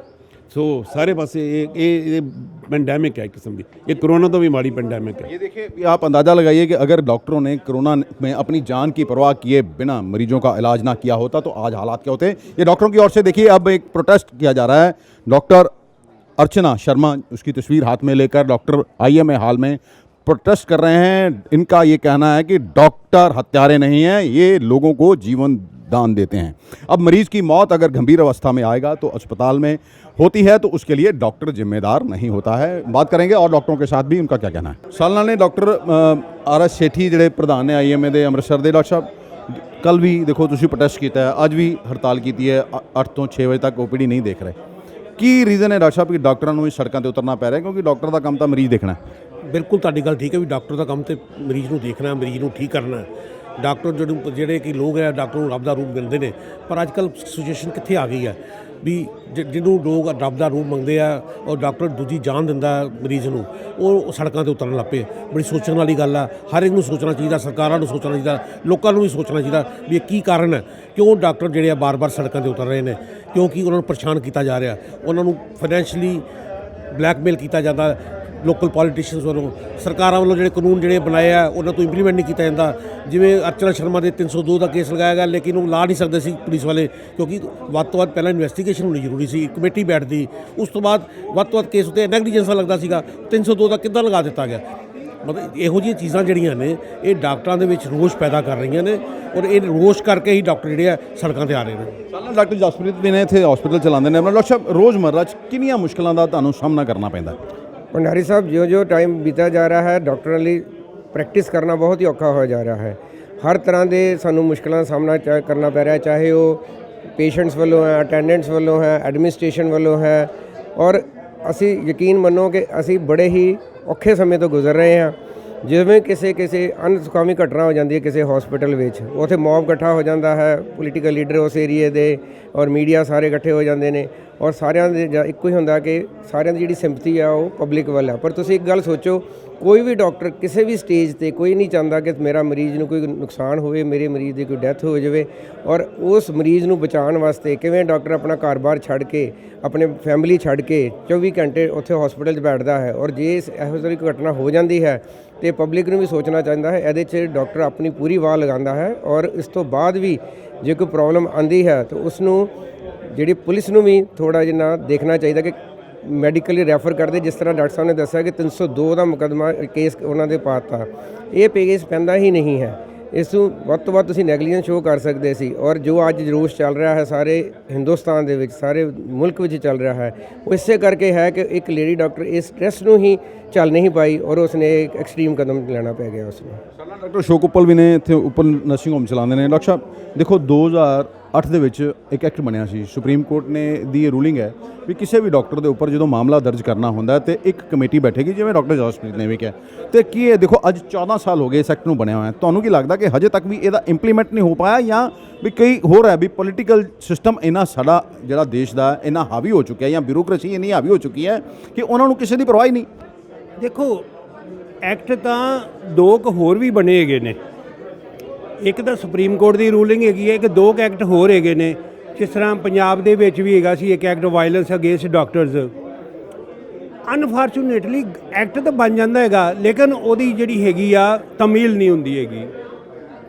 सो सारे पासे ये पेंडेमिक है एक किस्म की, ये कोरोना तो भी हमारी पेंडेमिक है। ये देखिए, आप अंदाज़ा लगाइए कि अगर डॉक्टरों ने कोरोना में अपनी जान की परवाह किए बिना मरीजों का इलाज ना किया होता तो आज हालात क्या होते। ये डॉक्टरों की ओर से देखिए अब एक प्रोटेस्ट किया जा रहा है। डॉक्टर अर्चना शर्मा उसकी तस्वीर हाथ में लेकर डॉक्टर IMA हॉल में प्रोटेस्ट कर रहे हैं। इनका ये कहना है कि डॉक्टर हत्यारे नहीं हैं, ये लोगों को जीवन दान देते हैं। अब मरीज़ की मौत अगर गंभीर अवस्था में आएगा तो अस्पताल में होती है तो उसके लिए डॉक्टर जिम्मेदार नहीं होता है। बात करेंगे और डॉक्टरों के साथ भी, उनका क्या कहना है। साल ने डॉक्टर RS सेठी ਜਿਹੜੇ ਪ੍ਰਧਾਨ ਨੇ IMA ਦੇ ਅੰਮ੍ਰਿਤਸਰ ਦੇ, ਡਾਕਟਰ ਸਾਹਿਬ ਕੱਲ ਵੀ ਦੇਖੋ ਤੁਸੀਂ ਪ੍ਰੋਟੈਸਟ ਕੀਤਾ ਹੈ, ਅੱਜ ਵੀ ਹੜਤਾਲ ਕੀਤੀ ਹੈ, 8 ਤੋਂ 6 ਵਜੇ ਤੱਕ OPD ਨਹੀਂ ਦੇਖ ਰਹੇ। ਕੀ ਰੀਜ਼ਨ ਹੈ ਡਾਕਟਰ ਸਾਹਿਬ ਕਿ ਡਾਕਟਰਾਂ ਨੂੰ ਇਸ ਸੜਕਾਂ ਤੇ ਉਤਰਨਾ ਪੈ ਰਿਹਾ? ਕਿਉਂਕਿ ਡਾਕਟਰ ਦਾ ਕੰਮ ਤਾਂ ਮਰੀਜ਼ ਦੇਖਣਾ ਹੈ। ਬਿਲਕੁਲ ਤੁਹਾਡੀ ਗੱਲ ਠੀਕ ਹੈ ਵੀ ਡਾਕਟਰ ਦਾ ਕੰਮ ਤੇ ਮਰੀਜ਼ ਨੂੰ ਦੇਖਣਾ, ਮਰੀਜ਼ ਨੂੰ ਠੀਕ ਕਰਨਾ। ਡਾਕਟਰ ਜਿਹੜੇ ਕਿ ਲੋਕ ਹੈ ਡਾਕਟਰ ਨੂੰ ਰੱਬ ਦਾ ਰੂਪ ਮਿਲਦੇ ਨੇ, ਪਰ ਅੱਜ ਕੱਲ੍ਹ ਸਿਚੁਏਸ਼ਨ ਕਿੱਥੇ ਆ ਗਈ ਹੈ ਵੀ ਜਿਹਨੂੰ ਲੋਕ ਰੱਬ ਦਾ ਰੂਪ ਮੰਗਦੇ ਆ ਔਰ ਡਾਕਟਰ ਦੂਜੀ ਜਾਨ ਦਿੰਦਾ ਮਰੀਜ਼ ਨੂੰ, ਉਹ ਸੜਕਾਂ ਤੇ ਉਤਰਨ ਲੱਗ ਪਏ। ਬੜੀ ਸੋਚਣ ਵਾਲੀ ਗੱਲ ਆ, ਹਰ ਇੱਕ ਨੂੰ ਸੋਚਣਾ ਚਾਹੀਦਾ, ਸਰਕਾਰਾਂ ਨੂੰ ਸੋਚਣਾ ਚਾਹੀਦਾ, ਲੋਕਾਂ ਨੂੰ ਵੀ ਸੋਚਣਾ ਚਾਹੀਦਾ ਵੀ ਇਹ ਕੀ ਕਾਰਨ ਹੈ, ਕਿਉਂ ਡਾਕਟਰ ਜਿਹੜੇ ਆ ਬਾਰ-ਬਾਰ ਸੜਕਾਂ ਤੇ ਉਤਰ ਰਹੇ ਨੇ, ਕਿਉਂਕਿ ਉਹਨਾਂ ਨੂੰ ਪਰੇਸ਼ਾਨ ਕੀਤਾ ਜਾ ਰਿਹਾ, ਉਹਨਾਂ ਨੂੰ ਫਾਈਨੈਂਸ਼ਲੀ ਬਲੈਕਮੇਲ ਕੀਤਾ ਜਾਂਦਾ ਲੋਕਲ ਪੋਲੀਟੀਸ਼ੀਅਨਸ ਵੱਲੋਂ। ਸਰਕਾਰਾਂ ਵੱਲੋਂ ਜਿਹੜੇ ਕਾਨੂੰਨ ਜਿਹੜੇ ਬਣਾਏ ਆ ਉਹਨਾਂ ਤੋਂ ਇੰਪਲੀਮੈਂਟ ਨਹੀਂ ਕੀਤਾ ਜਾਂਦਾ। ਜਿਵੇਂ ਅਰਚਨਾ ਸ਼ਰਮਾ ਦੇ 302 ਦਾ ਕੇਸ ਲਗਾਇਆ ਗਿਆ, ਲੇਕਿਨ ਉਹ ਲਾ ਨਹੀਂ ਸਕਦੇ ਸੀ ਪੁਲਿਸ ਵਾਲੇ, ਕਿਉਂਕਿ ਵੱਧ ਤੋਂ ਵੱਧ ਪਹਿਲਾਂ ਇਨਵੈਸਟੀਗੇਸ਼ਨ ਹੋਣੀ ਜ਼ਰੂਰੀ ਸੀ, ਕਮੇਟੀ ਬੈਠਦੀ, ਉਸ ਤੋਂ ਬਾਅਦ ਵੱਧ ਤੋਂ ਵੱਧ ਕੇਸ ਉੱਤੇ ਨੈਗਲੀਜੈਂਸ ਲੱਗਦਾ ਸੀਗਾ। 302 ਦਾ ਕਿੱਦਾਂ ਲਗਾ ਦਿੱਤਾ ਗਿਆ? ਮਤਲਬ ਇਹੋ ਜਿਹੀਆਂ ਚੀਜ਼ਾਂ ਜਿਹੜੀਆਂ ਨੇ ਇਹ ਡਾਕਟਰਾਂ ਦੇ ਵਿੱਚ ਰੋਸ਼ ਪੈਦਾ ਕਰ ਰਹੀਆਂ ਨੇ ਔਰ ਇਹ ਰੋਸ਼ ਕਰਕੇ ਹੀ ਡਾਕਟਰ ਜਿਹੜੇ ਆ ਸੜਕਾਂ ਤੇ ਆ ਰਹੇ ਨੇ। ਸਾਲਾਂ ਡਾਕਟਰ ਜਸਪ੍ਰੀਤ ਵੀ ਨੇ ਇੱਥੇ ਹਸਪੀਟਲ ਚਲਾਉਂਦੇ ਨੇ। ਆਪਣਾ ਡਾਕਟਰ ਸਾਹਿਬ ਰੋਜ਼ਮर्रा 'ਚ ਕਿੰਨੀਆਂ ਮੁਸ਼ਕਲਾਂ ਦਾ ਤੁਹਾਨੂੰ ਸਾਹਮਣਾ ਕਰਨਾ ਪੈਂਦਾ? ਭੰਡਾਰੀ ਸਾਹਿਬ ਜਿਉਂ-ਜਿਉਂ ਟਾਈਮ ਬੀਤਾ ਜਾ ਰਿਹਾ ਹੈ ਡਾਕਟਰਾਂ ਲਈ ਪ੍ਰੈਕਟਿਸ ਕਰਨਾ ਬਹੁਤ ਹੀ ਔਖਾ ਹੋ ਜਾ ਰਿਹਾ ਹੈ। ਹਰ ਤਰ੍ਹਾਂ ਦੇ ਸਾਨੂੰ ਮੁਸ਼ਕਲਾਂ ਦਾ ਸਾਹਮਣਾ ਕਰਨਾ ਪੈ ਰਿਹਾ, ਚਾਹੇ ਉਹ ਪੇਸ਼ੈਂਟਸ ਵੱਲੋਂ ਹੈ, ਅਟੈਂਡੈਂਟਸ ਵੱਲੋਂ ਹੈ, ਐਡਮਿਨਿਸਟ੍ਰੇਸ਼ਨ ਵੱਲੋਂ ਹੈ। ਔਰ ਅਸੀਂ ਯਕੀਨ ਮੰਨੋ ਕਿ ਅਸੀਂ ਬੜੇ ਹੀ ਔਖੇ ਸਮੇਂ ਤੋਂ ਗੁਜ਼ਰ ਰਹੇ ਹਾਂ। ਜਿਵੇਂ ਕਿਸੇ ਅਨਸੁਖਾਵੀ ਘਟਨਾ ਹੋ ਜਾਂਦੀ ਹੈ ਕਿਸੇ ਹਸਪੀਟਲ ਵਿੱਚ, ਉੱਥੇ ਮੌਬ ਇਕੱਠਾ ਹੋ ਜਾਂਦਾ ਹੈ, ਪੋਲੀਟੀਕਲ ਲੀਡਰ ਉਸ ਏਰੀਏ ਦੇ ਔਰ ਮੀਡੀਆ ਸਾਰੇ ਇਕੱਠੇ ਹੋ ਜਾਂਦੇ ਨੇ ਔਰ ਸਾਰਿਆਂ ਦੇ ਇੱਕੋ ਹੀ ਹੁੰਦਾ ਕਿ ਸਾਰਿਆਂ ਦੀ ਜਿਹੜੀ ਸਿੰਪਥੀ ਆ ਉਹ ਪਬਲਿਕ ਵੱਲ ਹੈ। ਪਰ ਤੁਸੀਂ ਇੱਕ ਗੱਲ ਸੋਚੋ, ਕੋਈ ਵੀ ਡਾਕਟਰ ਕਿਸੇ ਵੀ ਸਟੇਜ ਤੇ ਕੋਈ ਨਹੀਂ ਚਾਹੁੰਦਾ ਕਿ ਮੇਰਾ ਮਰੀਜ਼ ਨੂੰ ਕੋਈ ਨੁਕਸਾਨ ਹੋਵੇ, ਮੇਰੇ ਮਰੀਜ਼ ਦੀ ਕੋਈ ਡੈਥ ਹੋ ਜਾਵੇ। ਔਰ ਉਸ ਮਰੀਜ਼ ਨੂੰ ਬਚਾਉਣ ਵਾਸਤੇ ਕਿਵੇਂ ਡਾਕਟਰ ਆਪਣਾ ਘਰ-ਬਾਰ ਛੱਡ ਕੇ, ਆਪਣੇ ਫੈਮਿਲੀ ਛੱਡ ਕੇ 24 ਘੰਟੇ ਉੱਥੇ ਹਸਪੀਟਲ 'ਚ ਬੈਠਦਾ ਹੈ। ਔਰ ਜੇ ਇਹੋ ਜਿਹੀ ਕੋਈ ਘਟਨਾ ਹੋ ਜਾਂਦੀ ਹੈ ਤੇ ਪਬਲਿਕ ਨੂੰ ਵੀ ਸੋਚਣਾ ਚਾਹੀਦਾ ਹੈ, ਇਹਦੇ 'ਚ ਡਾਕਟਰ ਆਪਣੀ ਪੂਰੀ ਵਾਹ ਲਗਾਉਂਦਾ ਹੈ। ਔਰ ਇਸ ਤੋਂ ਬਾਅਦ ਵੀ ਜੇ ਕੋਈ ਪ੍ਰੋਬਲਮ ਆਉਂਦੀ ਹੈ ਤਾਂ ਉਸ ਨੂੰ ਜਿਹੜੀ ਪੁਲਿਸ ਨੂੰ ਵੀ ਥੋੜ੍ਹਾ ਜਿਹਾ ਦੇਖਣਾ ਚਾਹੀਦਾ ਕਿ ਮੈਡੀਕਲੀ ਰੈਫਰ ਕਰਦੇ। ਜਿਸ ਤਰ੍ਹਾਂ ਡਾਕਟਰ ਸਾਹਿਬ ਨੇ ਦੱਸਿਆ ਕਿ 302 ਦਾ ਮੁਕੱਦਮਾ ਕੇਸ ਉਹਨਾਂ ਦੇ ਪਾਤਾ, ਇਹ ਕੇਸ ਪੈਂਦਾ ਹੀ ਨਹੀਂ ਹੈ। ਇਸ ਨੂੰ ਵੱਧ ਤੋਂ ਵੱਧ ਤੁਸੀਂ ਨੈਗਲੀਜੈਂਸ ਸ਼ੋਅ ਕਰ ਸਕਦੇ ਸੀ। ਔਰ ਜੋ ਅੱਜ ਜਲੂਸ ਚੱਲ ਰਿਹਾ ਹੈ ਸਾਰੇ ਹਿੰਦੁਸਤਾਨ ਦੇ ਵਿੱਚ, ਸਾਰੇ ਮੁਲਕ ਵਿੱਚ ਚੱਲ ਰਿਹਾ ਹੈ, ਉਹ ਇਸੇ ਕਰਕੇ ਹੈ ਕਿ ਇੱਕ ਲੇਡੀ ਡਾਕਟਰ ਇਸ ਸਟ੍ਰੈਸ ਨੂੰ ਹੀ ਚੱਲ ਨਹੀਂ ਪਾਈ ਔਰ ਉਸਨੇ ਇੱਕ ਐਕਸਟ੍ਰੀਮ ਕਦਮ ਲੈਣਾ ਪੈ ਗਿਆ ਉਸਨੂੰ। ਸਾਲਾਂ ਡਾਕਟਰ ਅਸ਼ੋਕ ਉੱਪਲ ਵੀ ਨੇ ਇੱਥੇ ਉੱਪਰ ਨਰਸਿੰਗ ਹੋਮ ਚਲਾਉਂਦੇ ਨੇ। ਡਾਕਟਰ ਸਾਹਿਬ ਦੇਖੋ 2008 ਦੇ ਵਿੱਚ ਇੱਕ ਐਕਟ ਬਣਿਆ ਸੀ, ਸੁਪਰੀਮ ਕੋਰਟ ਨੇ ਦੀ ਇਹ ਰੂਲਿੰਗ ਹੈ ਵੀ ਕਿਸੇ ਵੀ ਡਾਕਟਰ ਦੇ ਉੱਪਰ ਜਦੋਂ ਮਾਮਲਾ ਦਰਜ ਕਰਨਾ ਹੁੰਦਾ ਤੇ ਇੱਕ ਕਮੇਟੀ ਬੈਠੇਗੀ, ਜਿਵੇਂ ਡਾਕਟਰ ਜਸਪ੍ਰੀਤ ਨੇ ਵੀ ਕਿਹਾ। ਤੇ ਕੀ ਇਹ ਦੇਖੋ ਅੱਜ 14 ਸਾਲ ਹੋ ਗਏ ਇਸ ਐਕਟ ਨੂੰ ਬਣਿਆ ਹੋਇਆ, ਤੁਹਾਨੂੰ ਕੀ ਲੱਗਦਾ ਕਿ ਹਜੇ ਤੱਕ ਵੀ ਇਹਦਾ ਇੰਪਲੀਮੈਂਟ ਨਹੀਂ ਹੋ ਪਾਇਆ, ਜਾਂ ਵੀ ਕਈ ਹੋਰ ਹੈ ਵੀ ਪੋਲੀਟੀਕਲ ਸਿਸਟਮ ਇੰਨਾ ਸਾਡਾ ਜਿਹੜਾ ਦੇਸ਼ ਦਾ ਇੰਨਾ ਹਾਵੀ ਹੋ ਚੁੱਕਿਆ ਜਾਂ ਬਿਊਰੋਕ੍ਰੇਸੀ ਇੰਨੀ ਹਾਵੀ ਹੋ ਚੁੱਕੀ ਹੈ ਕਿ ਉਹਨਾਂ ਨੂੰ ਕਿਸੇ ਦੀ ਪਰਵਾਹ ਹੀ ਨਹੀਂ? ਦੇਖੋ ਐਕਟ ਤਾਂ ਦੋ ਕੁ ਹੋਰ ਵੀ ਬਣੇ ਹੈਗੇ ਨੇ। ਇੱਕ ਤਾਂ ਸੁਪਰੀਮ ਕੋਰਟ ਦੀ ਰੂਲਿੰਗ ਹੈਗੀ ਹੈ ਕਿ ਦੋ ਕੁ ਐਕਟ ਹੋਰ ਹੈਗੇ ਨੇ। ਜਿਸ ਤਰ੍ਹਾਂ ਪੰਜਾਬ ਦੇ ਵਿੱਚ ਵੀ ਹੈਗਾ ਸੀ ਇੱਕ act violence against doctors. Unfortunately act ਤਾਂ ਬਣ ਜਾਂਦਾ ਹੈਗਾ ਲੇਕਿਨ ਉਹਦੀ ਜਿਹੜੀ ਹੈਗੀ ਆ ਤਮੀਲ ਨਹੀਂ ਹੁੰਦੀ ਹੈਗੀ।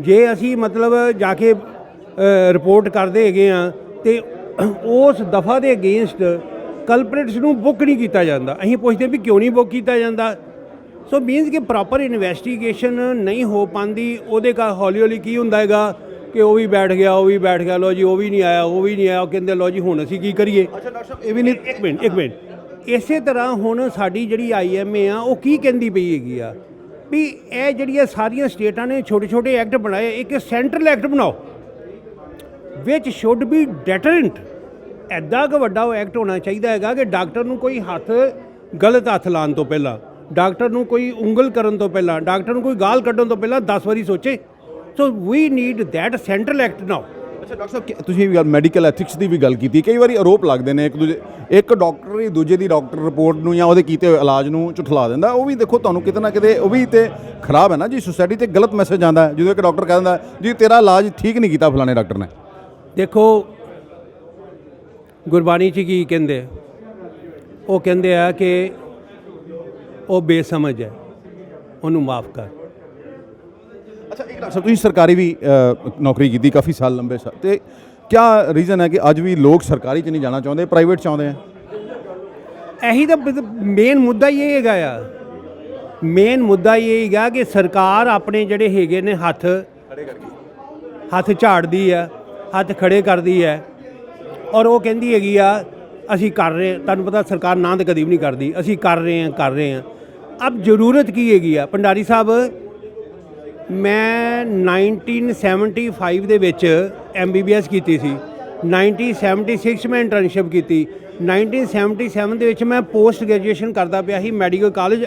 ਜੇ ਅਸੀਂ ਮਤਲਬ ਜਾ ਕੇ ਰਿਪੋਰਟ ਕਰਦੇ ਹੈਗੇ ਆ ਤੇ ਉਸ ਦਫਾ ਦੇ ਅਗੇਂਸਟ ਕਲਪਰੇਟਸ ਨੂੰ ਬੁੱਕ ਨਹੀਂ ਕੀਤਾ ਜਾਂਦਾ। ਅਸੀਂ ਪੁੱਛਦੇ ਵੀ ਕਿਉਂ ਨਹੀਂ ਬੁੱਕ ਕੀਤਾ ਜਾਂਦਾ। ਸੋ ਮੀਨਸ ਕਿ ਪ੍ਰੋਪਰ ਇਨਵੈਸਟੀਗੇਸ਼ਨ ਨਹੀਂ ਹੋ ਪਾਉਂਦੀ। ਉਹਦੇ ਕਾ ਹੌਲੀ ਹੌਲੀ ਕੀ ਹੁੰਦਾ ਹੈਗਾ ਕਿ ਉਹ ਵੀ ਬੈਠ ਗਿਆ, ਲੋ ਜੀ ਉਹ ਵੀ ਨਹੀਂ ਆਇਆ, ਉਹ ਕਹਿੰਦੇ ਲੋ ਜੀ ਹੁਣ ਅਸੀਂ ਕੀ ਕਰੀਏ। ਅੱਛਾ ਡਾਕਟਰ ਸਾਹਿਬ ਇਹ ਵੀ ਨਹੀਂ, ਇੱਕ ਮਿੰਟ ਇਸੇ ਤਰ੍ਹਾਂ ਹੁਣ ਸਾਡੀ ਜਿਹੜੀ IMA ਆ ਉਹ ਕੀ ਕਹਿੰਦੀ ਪਈ ਹੈਗੀ ਆ ਵੀ ਇਹ ਜਿਹੜੀਆਂ ਸਾਰੀਆਂ ਸਟੇਟਾਂ ਨੇ ਛੋਟੇ ਛੋਟੇ ਐਕਟ ਬਣਾਏ, ਇੱਕ ਸੈਂਟਰਲ ਐਕਟ ਬਣਾਓ ਵਿਚ ਸ਼ੁੱਡ ਬੀ ਡੈਟਰੈਂਟ। ਐਡਾ ਕੁ ਵੱਡਾ ਉਹ ਐਕਟ ਹੋਣਾ ਚਾਹੀਦਾ ਹੈਗਾ ਕਿ ਡਾਕਟਰ ਨੂੰ ਕੋਈ ਗਲਤ ਹੱਥ ਲਾਉਣ ਤੋਂ ਪਹਿਲਾਂ, ਡਾਕਟਰ ਨੂੰ ਕੋਈ ਉਂਗਲ ਕਰਨ ਤੋਂ ਪਹਿਲਾਂ, ਡਾਕਟਰ ਨੂੰ ਕੋਈ ਗਾਲ ਕੱਢਣ ਤੋਂ ਪਹਿਲਾਂ 10 ਵਾਰੀ ਸੋਚੇ। So we need that central act now. ਅੱਛਾ ਡਾਕਟਰ ਸਾਹਿਬ ਤੁਸੀਂ ਵੀ ਮੈਡੀਕਲ ਐਥਿਕਸ ਦੀ ਵੀ ਗੱਲ ਕੀਤੀ। ਕਈ ਵਾਰੀ ਆਰੋਪ ਲੱਗਦੇ ਨੇ ਇੱਕ ਡਾਕਟਰ ਹੀ ਦੂਜੇ ਦੀ ਡਾਕਟਰ ਰਿਪੋਰਟ ਨੂੰ ਜਾਂ ਉਹਦੇ ਕੀਤੇ ਹੋਏ ਇਲਾਜ ਨੂੰ ਝੁਠਲਾ ਦਿੰਦਾ। ਉਹ ਵੀ ਦੇਖੋ ਤੁਹਾਨੂੰ ਕਿਤੇ ਨਾ ਕਿਤੇ ਉਹ ਵੀ ਤੇ ਖਰਾਬ ਹੈ ਨਾ ਜੀ। ਸੁਸਾਇਟੀ ਤੇ ਗਲਤ ਮੈਸੇਜ ਆਉਂਦਾ ਜਦੋਂ ਇੱਕ ਡਾਕਟਰ ਕਹਿ ਦਿੰਦਾ ਜੀ ਤੇਰਾ ਇਲਾਜ ਠੀਕ ਨਹੀਂ ਕੀਤਾ ਫਲਾਣੇ ਡਾਕਟਰ ਨੇ। ਦੇਖੋ ਗੁਰਬਾਣੀ 'ਚ ਕੀ ਕਹਿੰਦੇ, ਉਹ ਕਹਿੰਦੇ ਆ ਕਿ ਉਹ ਬੇਸਮਝ ਹੈ, ਉਹਨੂੰ ਮਾਫ ਕਰ। ਅੱਛਾ ਇੱਕ ਡਾਕਟਰ ਸਾਹਿਬ ਤੁਸੀਂ ਸਰਕਾਰੀ ਵੀ ਨੌਕਰੀ ਕੀਤੀ ਕਾਫੀ ਸਾਲ, ਲੰਬੇ ਸਾਲ, ਤੇ ਕਿਆ ਰੀਜ਼ਨ ਹੈ ਕਿ ਅੱਜ ਵੀ ਲੋਕ ਸਰਕਾਰੀ 'ਚ ਨਹੀਂ ਜਾਣਾ ਚਾਹੁੰਦੇ, ਪ੍ਰਾਈਵੇਟ 'ਚ ਆਉਂਦੇ ਆ? ਇਹੀ ਤਾਂ ਮੇਨ ਮੁੱਦਾ ਹੀ ਇਹ ਹੈਗਾ ਆ। ਮੇਨ ਮੁੱਦਾ ਇਹ ਹੈਗਾ ਕਿ ਸਰਕਾਰ ਆਪਣੇ ਜਿਹੜੇ ਹੈਗੇ ਨੇ ਹੱਥ ਝਾੜਦੀ ਆ, ਹੱਥ ਖੜੇ ਕਰਦੀ ਹੈ ਔਰ ਉਹ ਕਹਿੰਦੀ ਹੈਗੀ ਆ ਅਸੀਂ ਕਰ ਰਹੇ। ਤੁਹਾਨੂੰ ਪਤਾ ਸਰਕਾਰ ਨਾ ਤਾਂ ਕਦੀ ਵੀ ਨਹੀਂ ਕਰਦੀ, ਅਸੀਂ ਕਰ ਰਹੇ ਹਾਂ। ਅਬ ਜ਼ਰੂਰਤ ਕੀ ਹੈਗੀ ਆ ਭੰਡਾਰੀ ਸਾਹਿਬ? ਮੈਂ 1975 ਦੇ ਵਿੱਚ MBBS ਕੀਤੀ ਸੀ, 1976 ਮੈਂ ਇੰਟਰਨਸ਼ਿਪ ਕੀਤੀ, 1977 ਦੇ ਵਿੱਚ ਮੈਂ ਪੋਸਟ ਗ੍ਰੈਜੂਏਸ਼ਨ ਕਰਦਾ ਪਿਆ ਸੀ ਮੈਡੀਕਲ ਕਾਲਜ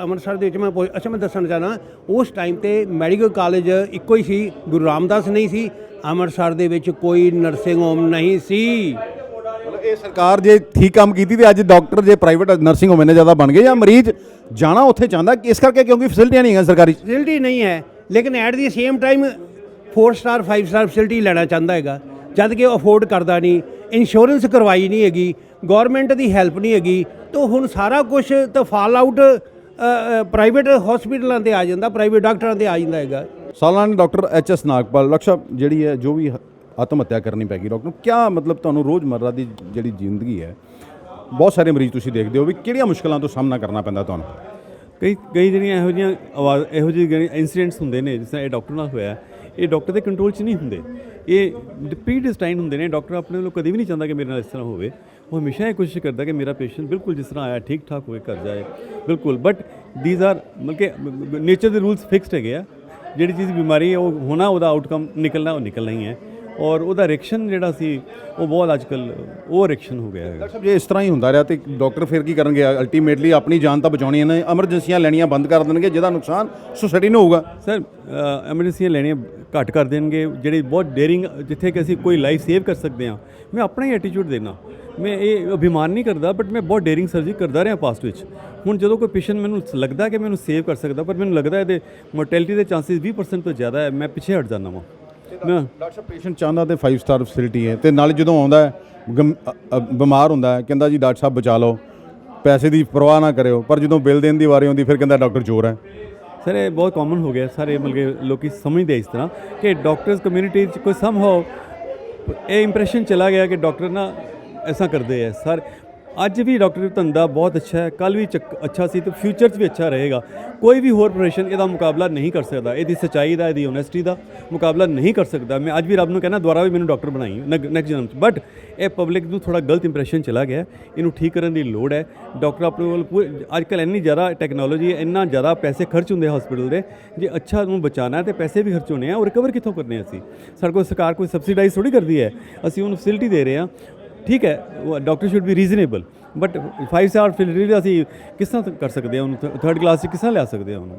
ਅੰਮ੍ਰਿਤਸਰ ਦੇ ਵਿੱਚ। ਮੈਂ ਦੱਸਣਾ ਚਾਹੁੰਦਾ ਉਸ ਟਾਈਮ ਤੇ ਮੈਡੀਕਲ ਕਾਲਜ ਇੱਕੋ ਹੀ ਸੀ, ਗੁਰੂ ਰਾਮਦਾਸ ਨਹੀਂ ਸੀ। ਅੰਮ੍ਰਿਤਸਰ ਦੇ ਵਿੱਚ ਕੋਈ ਨਰਸਿੰਗ ਹੋਮ ਨਹੀਂ ਸੀ। ਮਤਲਬ ਇਹ ਸਰਕਾਰ ਜੇ ਠੀਕ ਕੰਮ ਕੀਤੀ ਤੇ ਅੱਜ ਡਾਕਟਰ ਜੇ ਪ੍ਰਾਈਵੇਟ ਨਰਸਿੰਗ ਹੋਮ ਇੰਨੇ ਜ਼ਿਆਦਾ ਬਣ ਗਏ ਜਾਂ ਮਰੀਜ਼ ਜਾਣਾ ਉੱਥੇ ਚਾਹੁੰਦਾ, ਇਸ ਕਰਕੇ ਕਿਉਂਕਿ ਫੈਸਿਲਿਟੀਆਂ ਨਹੀਂ ਹੈਗੀਆਂ ਸਰਕਾਰੀ। ਫੈਸਿਲਿਟੀ ਨਹੀਂ ਹੈ ਲੇਕਿਨ at the same time 4 star 5 star facility ਲੈਣਾ ਚਾਹੁੰਦਾ ਹੈਗਾ, ਜਦ ਕਿ ਉਹ ਅਫੋਰਡ ਕਰਦਾ ਨਹੀਂ। ਇੰਸ਼ੋਰੈਂਸ ਕਰਵਾਈ ਨਹੀਂ ਹੈਗੀ, ਗੌਰਮੈਂਟ ਦੀ ਹੈਲਪ ਨਹੀਂ ਹੈਗੀ। ਤਾਂ ਹੁਣ ਸਾਰਾ ਕੁਝ ਤਾਂ ਫਾਲ ਆਊਟ ਪ੍ਰਾਈਵੇਟ ਹਸਪੀਟਲਾਂ 'ਤੇ ਆ ਜਾਂਦਾ, ਪ੍ਰਾਈਵੇਟ ਡਾਕਟਰਾਂ 'ਤੇ ਆ ਜਾਂਦਾ ਹੈਗਾ। ਸਾਲਾਨਾ ਡਾਕਟਰ HS ਨਾਗਪਾਲ, ਡਾਕਟਰ ਸਾਹਿਬ ਜਿਹੜੀ ਹੈ ਜੋ ਵੀ ਆਤਮ ਹੱਤਿਆ ਕਰਨੀ ਪੈ ਗਈ ਡਾਕਟਰ ਨੂੰ, ਕਿਆ ਮਤਲਬ ਤੁਹਾਨੂੰ ਰੋਜ਼ਮर्रा ਦੀ ਜਿਹੜੀ ਜ਼ਿੰਦਗੀ ਹੈ, ਬਹੁਤ ਸਾਰੇ ਮਰੀਜ਼ ਤੁਸੀਂ ਦੇਖਦੇ ਹੋ ਵੀ ਕਿਹੜੀਆਂ ਮੁਸ਼ਕਲਾਂ ਤੋਂ ਸਾਹਮਣਾ ਕਰਨਾ ਪੈਂਦਾ ਤੁਹਾਨੂੰ? ਕਈ ਜਿਹੜੀਆਂ ਇਹੋ ਜਿਹੇ ਇਨਸੀਡੈਂਟਸ ਹੁੰਦੇ ਨੇ, ਜਿਸ ਤਰ੍ਹਾਂ ਇਹ ਡਾਕਟਰ ਨਾਲ ਹੋਇਆ, ਇਹ ਡਾਕਟਰ ਦੇ ਕੰਟਰੋਲ 'ਚ ਨਹੀਂ ਹੁੰਦੇ, ਇਹ ਪ੍ਰੀਡਿਸਟਾਈਨ ਹੁੰਦੇ ਨੇ। ਡਾਕਟਰ ਆਪਣੇ ਵੱਲੋਂ ਕਦੇ ਵੀ ਨਹੀਂ ਚਾਹੁੰਦਾ ਕਿ ਮੇਰੇ ਨਾਲ ਇਸ ਤਰ੍ਹਾਂ ਹੋਵੇ। ਉਹ ਹਮੇਸ਼ਾ ਇਹ ਕੋਸ਼ਿਸ਼ ਕਰਦਾ ਕਿ ਮੇਰਾ ਪੇਸ਼ੈਂਟ ਬਿਲਕੁਲ ਜਿਸ ਤਰ੍ਹਾਂ ਆਇਆ ਠੀਕ ਠਾਕ ਹੋਏ, ਘਰ ਜਾਏ ਬਿਲਕੁਲ। ਬਟ ਦੀਜ਼ ਆਰ ਮਤਲਬ ਕਿ ਨੇਚਰ ਦੇ ਰੂਲਸ ਫਿਕਸਡ ਹੈਗੇ ਆ। ਜਿਹੜੀ ਚੀਜ਼ ਬਿਮਾਰੀ ਹੈ ਉਹ ਹੋਣਾ, ਉਹਦਾ ਆਊਟਕਮ ਨਿਕਲਣਾ, ਉਹ ਨਿਕਲਣਾ ਹੀ ਹੈ। ਔਰ ਉਹਦਾ ਰਿਐਕਸ਼ਨ ਜਿਹੜਾ ਸੀ ਉਹ ਬਹੁਤ ਅੱਜ ਕੱਲ੍ਹ ਉਹ ਰਿਐਕਸ਼ਨ ਹੋ ਗਿਆ ਹੈਗਾ। ਡਾਕਟਰ ਸਾਹਿਬ ਜੇ ਇਸ ਤਰ੍ਹਾਂ ਹੀ ਹੁੰਦਾ ਰਿਹਾ ਤੇ ਡਾਕਟਰ ਫਿਰ ਕੀ ਕਰਨਗੇ? ਅਲਟੀਮੇਟਲੀ ਆਪਣੀ ਜਾਨ ਤਾਂ ਬਚਾਉਣੀ ਹੈ ਨਾ, ਐਮਰਜੈਂਸੀਆਂ ਲੈਣੀਆਂ ਬੰਦ ਕਰ ਦੇਣਗੇ, ਜਿਹਦਾ ਨੁਕਸਾਨ ਸੋਸਾਇਟੀ ਨੂੰ ਹੋਊਗਾ। ਸਰ ਐਮਰਜੈਂਸੀਆਂ ਲੈਣੀਆਂ ਘੱਟ ਕਰ ਦੇਣਗੇ, ਜਿਹੜੇ ਬਹੁਤ ਡੇਅਰਿੰਗ, ਜਿੱਥੇ ਕਿ ਅਸੀਂ ਕੋਈ ਲਾਈਫ ਸੇਵ ਕਰ ਸਕਦੇ ਹਾਂ। ਮੈਂ ਆਪਣਾ ਹੀ ਐਟੀਟਿਊਡ ਦੇਣਾ, ਮੈਂ ਇਹ ਅਭਿਮਾਨ ਨਹੀਂ ਕਰਦਾ, ਬਟ ਮੈਂ ਬਹੁਤ ਡੇਅਰਿੰਗ ਸਰਜਰੀ ਕਰਦਾ ਰਿਹਾ ਪਾਸਟ ਵਿੱਚ। ਹੁਣ ਜਦੋਂ ਕੋਈ ਪੇਸ਼ੈਂਟ ਮੈਨੂੰ ਲੱਗਦਾ ਕਿ ਮੈਨੂੰ ਸੇਵ ਕਰ ਸਕਦਾ, ਪਰ ਮੈਨੂੰ ਲੱਗਦਾ ਇਹਦੇ ਮੋਰਟੈਲਿਟੀ ਦੇ ਚਾਂਸਿਸ 20% ਤੋਂ ਜ਼ਿਆਦਾ ਹੈ, ਮੈਂ ਪਿੱਛੇ ਹਟ ਜਾਂਦਾ ਵਾਂ। ਡਾਕਟਰ ਸਾਹਿਬ ਪੇਸ਼ੈਂਟ ਚਾਹੁੰਦਾ ਤੇ 5 ਸਟਾਰ ਫੈਸਿਲਿਟੀ ਹੈ, ਤੇ ਨਾਲ ਜਦੋਂ ਆਉਂਦਾ ਹੈ ਬਿਮਾਰ ਹੁੰਦਾ ਹੈ, ਕਹਿੰਦਾ ਜੀ ਡਾਕਟਰ ਸਾਹਿਬ ਬਚਾ ਲਓ, ਪੈਸੇ ਦੀ ਪਰਵਾਹ ਨਾ ਕਰਿਓ, ਪਰ ਜਦੋਂ ਬਿੱਲ ਦੇਣ ਦੀ ਵਾਰੀ ਆਉਂਦੀ ਫਿਰ ਕਹਿੰਦਾ ਡਾਕਟਰ ਚੋਰ ਹੈ। ਸਰ ਇਹ ਬਹੁਤ ਕਾਮਨ ਹੋ ਗਿਆ, ਸਾਰੇ ਮਤਲਬ ਕਿ ਲੋਕੀ ਸਮਝਦੇ ਇਸ ਤਰ੍ਹਾਂ ਕਿ ਡਾਕਟਰਸ ਕਮਿਊਨਿਟੀ 'ਚ ਕੋਈ ਸਮਹਾਉ ਇਹ ਇੰਪ੍ਰੈਸ਼ਨ ਚਲਾ ਗਿਆ ਕਿ ਡਾਕਟਰ ਨਾ ਐਸਾ ਕਰਦੇ ਹੈ। ਸਰ ਅੱਜ ਵੀ ਡਾਕਟਰ ਧੰਦਾ ਬਹੁਤ ਅੱਛਾ ਹੈ, ਕੱਲ੍ਹ ਵੀ ਅੱਛਾ ਸੀ ਤੇ ਫਿਊਚਰ 'ਚ ਵੀ ਅੱਛਾ ਰਹੇਗਾ। ਕੋਈ ਵੀ ਹੋਰ ਪ੍ਰੋਫੈਸ਼ਨ ਇਹਦਾ ਮੁਕਾਬਲਾ ਨਹੀਂ ਕਰ ਸਕਦਾ, ਇਹਦੀ ਸੱਚਾਈ ਦਾ, ਇਹਦੀ ਓਨੈਸਟੀ ਦਾ ਮੁਕਾਬਲਾ ਨਹੀਂ ਕਰ ਸਕਦਾ। ਮੈਂ ਅੱਜ ਵੀ ਰੱਬ ਨੂੰ ਕਹਿੰਦਾ ਦੁਬਾਰਾ ਵੀ ਮੈਨੂੰ ਡਾਕਟਰ ਬਣਾਈ ਨੈਕਸਟ ਜਨਮ 'ਚ। ਬਟ ਇਹ ਪਬਲਿਕ ਨੂੰ ਥੋੜਾ ਗਲਤ ਇੰਪ੍ਰੈਸ਼ਨ ਚਲਾ ਗਿਆ, ਇਹਨੂੰ ਠੀਕ ਕਰਨ ਦੀ ਲੋੜ ਹੈ। ਡਾਕਟਰ ਆਪਣੇ ਕੋਲ ਅੱਜ ਕੱਲ੍ਹ ਇੰਨੀ ਜ਼ਿਆਦਾ ਟੈਕਨੋਲੋਜੀ ਹੈ, ਇੰਨਾ ਜ਼ਿਆਦਾ ਪੈਸੇ ਖਰਚ ਹੁੰਦੇ ਹਸਪੀਟਲ ਦੇ, ਜੇ ਅੱਛਾ ਨੂੰ ਬਚਾਉਣਾ ਤੇ ਪੈਸੇ ਵੀ ਖਰਚ ਹੋਣੇ ਆ, ਉਹ ਰਿਕਵਰ ਕਿੱਥੋਂ ਕਰਨੇ ਅਸੀਂ? ਸਾਡੇ ਕੋਲ ਸਰਕਾਰ ਕੋਈ ਸਬਸਿਡਾਈਜ਼ ਥੋੜੀ ਕਰਦੀ ਹੈ, ਅਸੀਂ ਉਹਨੂੰ ਫੈਸਿਲਿਟੀ ਦੇ ਰਹੇ ਹਾਂ। ਠੀਕ ਹੈ, doctor should be reasonable, but 5 star facility ਅਸੀਂ ਕਿਸ ਤਰ੍ਹਾਂ ਕਰ ਸਕਦੇ ਹਾਂ? ਉਹਨੂੰ ਥਰਡ ਕਲਾਸ 'ਚ ਕਿਸ ਤਰ੍ਹਾਂ ਲਿਆ ਸਕਦੇ ਹਾਂ ਉਹਨੂੰ?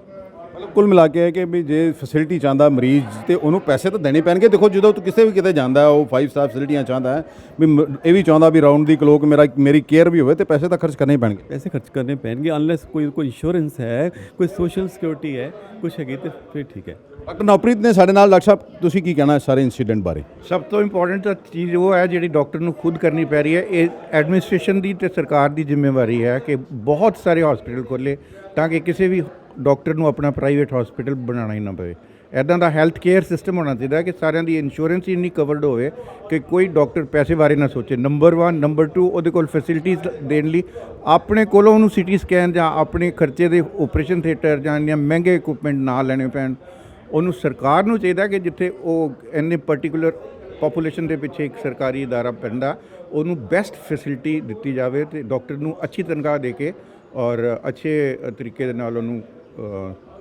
ਮਤਲਬ ਕੁੱਲ ਮਿਲਾ ਕੇ ਹੈ ਕਿ ਵੀ ਜੇ ਫੈਸਿਲਿਟੀ ਚਾਹੁੰਦਾ ਮਰੀਜ਼ ਤੇ ਉਹਨੂੰ ਪੈਸੇ ਤਾਂ ਦੇਣੇ ਪੈਣਗੇ। ਦੇਖੋ ਜਦੋਂ ਤੂੰ ਕਿਸੇ ਵੀ ਕਿਤੇ ਜਾਂਦਾ ਉਹ 5 ਸਟਾਰ ਫੈਸਿਲਿਟੀਆਂ ਚਾਹੁੰਦਾ ਹੈ, ਵੀ ਇਹ ਵੀ ਚਾਹੁੰਦਾ ਵੀ ਰਾਊਂਡ ਦੀ ਕਲੋਕ ਮੇਰੀ ਕੇਅਰ ਵੀ ਹੋਵੇ, ਤੇ ਪੈਸੇ ਤਾਂ ਖਰਚ ਕਰਨੇ ਹੀ ਪੈਣਗੇ। ਪੈਸੇ ਖਰਚ ਕਰਨੇ ਪੈਣਗੇ, ਅਨਲੈਸ ਕੋਈ ਇੰਸ਼ੋਰੈਂਸ ਹੈ, ਕੋਈ ਸੋਸ਼ਲ ਸਿਕਿਉਰਿਟੀ ਹੈ, ਕੁਛ ਹੈਗੀ ਤੇ ਫਿਰ ਠੀਕ ਹੈ। ਡਾਕਟਰ ਨਵਪ੍ਰੀਤ ਨੇ ਸਾਡੇ ਨਾਲ। ਡਾਕਟਰ ਸਾਹਿਬ ਤੁਸੀਂ ਕੀ ਕਹਿਣਾ ਸਾਰੇ ਇਨਸੀਡੈਂਟ ਬਾਰੇ? ਸਭ ਤੋਂ ਇੰਪੋਰਟੈਂਟ ਚੀਜ਼ ਉਹ ਹੈ ਜਿਹੜੀ ਡਾਕਟਰ ਨੂੰ ਖੁਦ ਕਰਨੀ ਪੈ ਰਹੀ ਹੈ। ਇਹ ਐਡਮਿਨਿਸਟ੍ਰੇਸ਼ਨ ਦੀ ਤੇ ਸਰਕਾਰ ਦੀ ਜ਼ਿੰਮੇਵਾਰੀ ਹੈ ਕਿ ਬਹੁਤ ਸਾਰੇ ਹਸਪੀਟਲ ਖੋਲ੍ਹੇ ਤਾਂ ਕਿ ਕਿਸੇ ਵੀ ਡਾਕਟਰ ਨੂੰ ਆਪਣਾ ਪ੍ਰਾਈਵੇਟ ਹਸਪੀਟਲ ਬਣਾਉਣਾ ਹੀ ਨਾ ਪਵੇ। ਇੱਦਾਂ ਦਾ ਹੈਲਥ ਕੇਅਰ ਸਿਸਟਮ ਹੋਣਾ ਚਾਹੀਦਾ ਕਿ ਸਾਰਿਆਂ ਦੀ ਇੰਸ਼ੋਰੈਂਸ ਹੀ ਇੰਨੀ ਕਵਰਡ ਹੋਵੇ ਕਿ ਕੋਈ ਡਾਕਟਰ ਪੈਸੇ ਬਾਰੇ ਨਾ ਸੋਚੇ। ਨੰਬਰ 1 ਨੰਬਰ 2 ਉਹਦੇ ਕੋਲ ਫੈਸਿਲਿਟੀਜ਼ ਦੇਣ ਲਈ ਆਪਣੇ ਕੋਲੋਂ ਉਹਨੂੰ ਸੀਟੀ ਸਕੈਨ ਜਾਂ ਆਪਣੇ ਖਰਚੇ ਦੇ ਆਪਰੇਸ਼ਨ ਥੀਏਟਰ ਜਾਂ ਇੰਨੇ ਮਹਿੰਗੇ ਇਕੁਇਪਮੈਂਟ ਨਾ ਲੈਣੇ ਪੈਣ। ਉਹਨੂੰ ਸਰਕਾਰ ਨੂੰ ਚਾਹੀਦਾ ਕਿ ਜਿੱਥੇ ਉਹ ਇੰਨੇ ਪਰਟੀਕੂਲਰ ਪੋਪੂਲੇਸ਼ਨ ਦੇ ਪਿੱਛੇ ਇੱਕ ਸਰਕਾਰੀ ਅਦਾਰਾ ਪੈਂਦਾ, ਉਹਨੂੰ ਬੈਸਟ ਫੈਸਿਲਿਟੀ ਦਿੱਤੀ ਜਾਵੇ ਤੇ ਡਾਕਟਰ ਨੂੰ ਅੱਛੀ ਤਨਖਾਹ ਦੇ ਕੇ ਔਰ ਅੱਛੇ ਤਰੀਕੇ ਦੇ ਨਾਲ ਉਹਨੂੰ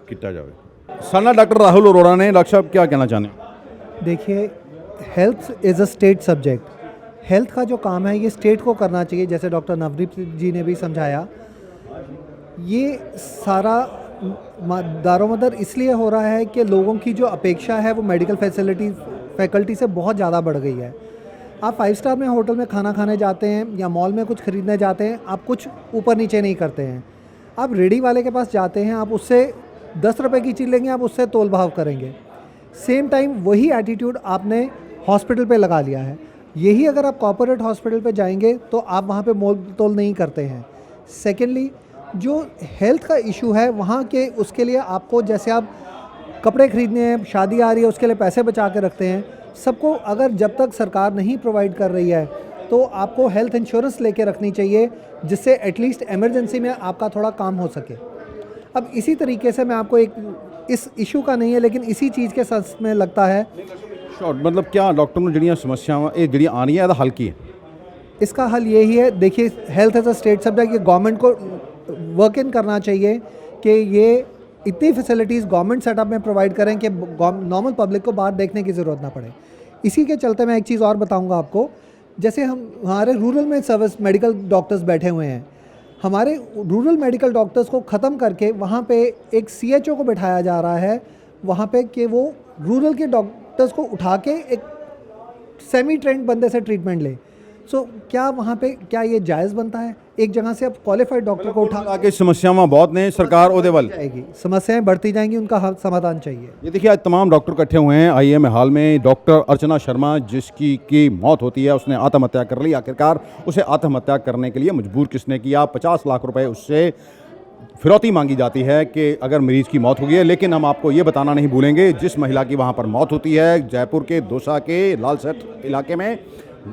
ਕੀਤਾ ਜਾਵੇ। साना डॉक्टर राहुल अरोड़ा ने। डॉक्टर साहब क्या कहना चाहते हैं? देखिए, health is a state subject. Health का जो काम है ये स्टेट को करना चाहिए, जैसे डॉक्टर नवदीप जी ने भी समझाया। ये सारा दारोमदार इसलिए हो रहा है कि लोगों की जो अपेक्षा है वो मेडिकल फैकल्टी से बहुत ज़्यादा बढ़ गई है। आप 5 स्टार में होटल में खाना खाने जाते हैं या मॉल में कुछ ख़रीदने जाते हैं, आप कुछ ऊपर नीचे नहीं करते हैं। आप रेडी वाले के पास जाते हैं, आप उससे 10 रुपए की चीज़ लेंगे, आप उससे तोल भाव करेंगे। सेम टाइम वही एटीट्यूड आपने हॉस्पिटल पे लगा लिया है। यही अगर आप कॉर्पोरेट हॉस्पिटल पे जाएंगे तो आप वहाँ पे मोल तोल नहीं करते हैं। सेकेंडली, जो हेल्थ का इशू है वहाँ के उसके लिए आपको, जैसे आप कपड़े ख़रीदने हैं, शादी आ रही है, उसके लिए पैसे बचा के रखते हैं। सबको अगर जब तक सरकार नहीं प्रोवाइड कर रही है तो आपको हेल्थ इंश्योरेंस लेके रखनी चाहिए, जिससे एटलीस्ट इमरजेंसी में आपका थोड़ा काम हो सके। अब इसी तरीके से मैं आपको एक, इस इशू का नहीं है लेकिन इसी चीज़ के साथ में लगता है शॉर्ट मतलब क्या डॉक्टर ਨੂੰ ਜਿਹੜੀਆਂ ਸਮੱਸਿਆਵਾਂ ਇਹ ਜਿਹੜੀਆਂ ਆ ਰਹੀਆਂ ਇਹਦਾ ਹੱਲ ਕੀ ਹੈ? इसका हल यही है, देखिए health as a state subject, ये गवर्नमेंट को वर्क इन करना चाहिए कि ये इतनी फैसिलिटीज़ गवर्नमेंट सेटअप में प्रोवाइड करें कि नॉर्मल पब्लिक को बाहर देखने की ज़रूरत ना पड़े। इसी के चलते मैं एक चीज़ और बताऊंगा आपको, जैसे हमारे रूरल में सर्विस मेडिकल डॉक्टर्स बैठे हुए हैं, हमारे रूरल मेडिकल डॉक्टर्स को ख़त्म करके वहाँ पे एक CHO को बिठाया जा रहा है वहाँ पे कि वो रूरल के डॉक्टर्स को उठा के एक सेमी ट्रेंड बंदे से ट्रीटमेंट ले। सो क्या वहाँ पे क्या ये जायज़ बनता है? एक जगह से अब क्वालिफाइड डॉक्टर को उठा आगे समस्यावां बहुत ने, सरकार ਉਹਦੇ ਵੱਲ जाएगी, समस्याएं बढ़ती जाएंगी, उनका समाधान चाहिए। ये देखिए आज तमाम डॉक्टर इकट्ठे हुए हैं IIM हॉल में। डॉक्टर अर्चना शर्मा जिसकी मौत होती है, उसने आत्महत्या कर ली। आखिरकार उसे आत्महत्या करने के लिए मजबूर किसने किया? 50 लाख रुपए उससे फिरौती मांगी जाती है कि अगर मरीज़ की मौत हो गई है। लेकिन हम आपको ये बताना नहीं भूलेंगे, जिस महिला की वहाँ पर मौत होती है जयपुर के दौसा के लालसेट इलाके में,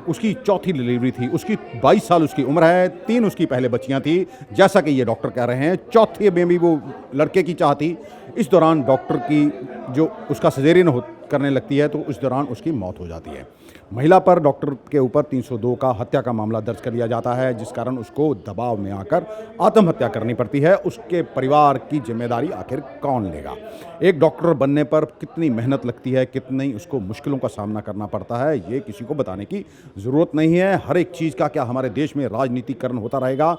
उसकी चौथी डिलीवरी थी, उसकी 22 साल उसकी उम्र है, 3 उसकी पहले बच्चियां थी, जैसा कि ये डॉक्टर कह रहे हैं, चौथे में भी वो लड़के की चाह थी। इस दौरान डॉक्टर की जो उसका सजेरियन करने लगती है तो उस दौरान उसकी मौत हो जाती है। महिला पर डॉक्टर के ऊपर 302 का हत्या का मामला दर्ज कर लिया जाता है, जिस कारण उसको दबाव में आकर आत्महत्या करनी पड़ती है। उसके परिवार की जिम्मेदारी आखिर कौन लेगा? एक डॉक्टर बनने पर कितनी मेहनत लगती है, कितनी उसको मुश्किलों का सामना करना पड़ता है, ये किसी को बताने की ज़रूरत नहीं है। हर एक चीज़ का क्या हमारे देश में राजनीतिकरण होता रहेगा?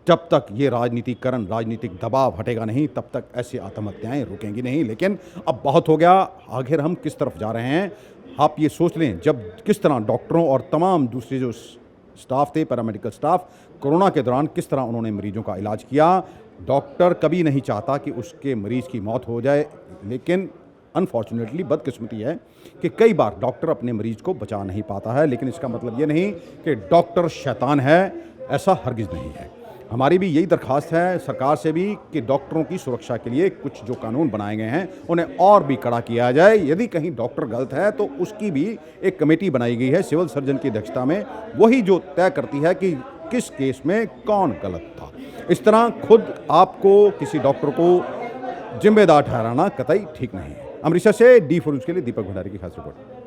जब तक ये राजनीतिकरण, राजनीतिक दबाव हटेगा नहीं, तब तक ऐसी आत्महत्याएं रुकेंगी नहीं। लेकिन अब बहुत हो गया, आखिर हम किस तरफ जा रहे हैं? आप ये सोच लें, जब किस तरह डॉक्टरों और तमाम दूसरे जो स्टाफ थे, पैरामेडिकल स्टाफ, कोरोना के दौरान किस तरह उन्होंने मरीजों का इलाज किया। डॉक्टर कभी नहीं चाहता कि उसके मरीज़ की मौत हो जाए, लेकिन अनफॉर्चुनेटली बदकिस्मती है कि कई बार डॉक्टर अपने मरीज़ को बचा नहीं पाता है। लेकिन इसका मतलब ये नहीं कि डॉक्टर शैतान है, ऐसा हरगिज़ नहीं है। हमारी भी यही दरख्वास्त है सरकार से भी कि डॉक्टरों की सुरक्षा के लिए कुछ जो कानून बनाए गए हैं उन्हें और भी कड़ा किया जाए। यदि कहीं डॉक्टर गलत है तो उसकी भी एक कमेटी बनाई गई है सिविल सर्जन की अध्यक्षता में, वही जो तय करती है कि किस केस में कौन गलत था। इस तरह खुद आपको किसी डॉक्टर को जिम्मेदार ठहराना कतई ठीक नहीं है। अमृतसर से D4 न्यूज़ के लिए दीपक भंडारी की खास रिपोर्ट।